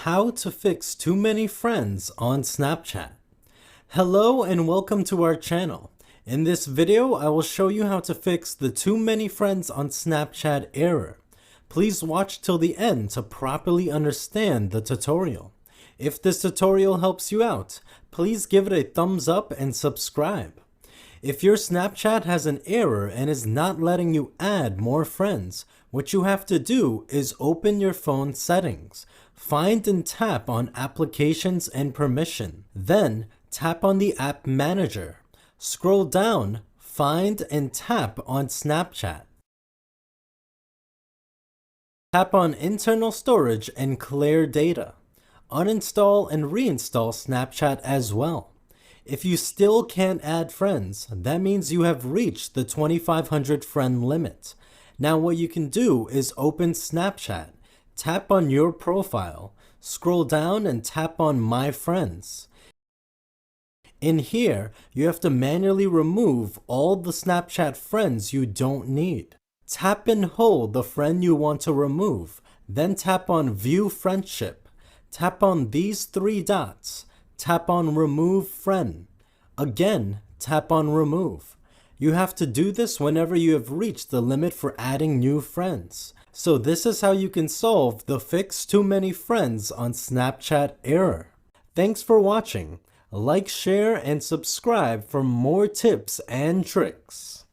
How to fix too many friends on Snapchat. Hello and welcome to our channel. In this video, I will show you how to fix the too many friends on Snapchat error. Please watch till the end to properly understand the tutorial. If this tutorial helps you out, please give it a thumbs up and subscribe. If your Snapchat has an error and is not letting you add more friends, what you have to do is open your phone settings. Find and tap on Applications and Permission. Then tap on the App Manager. Scroll down, find and tap on Snapchat. Tap on Internal Storage and clear data. Uninstall and reinstall Snapchat as well. If you still can't add friends, that means you have reached the 2,500 friend limit. Now what you can do is open Snapchat, tap on your profile, scroll down and tap on My Friends. In here, you have to manually remove all the Snapchat friends you don't need. Tap and hold the friend you want to remove, then tap on View Friendship. Tap on these three dots. Tap on Remove Friend. Again, tap on Remove. You have to do this whenever you have reached the limit for adding new friends. So this is how you can solve the Fix Too Many Friends on Snapchat error. Thanks for watching. Like, share, and subscribe for more tips and tricks.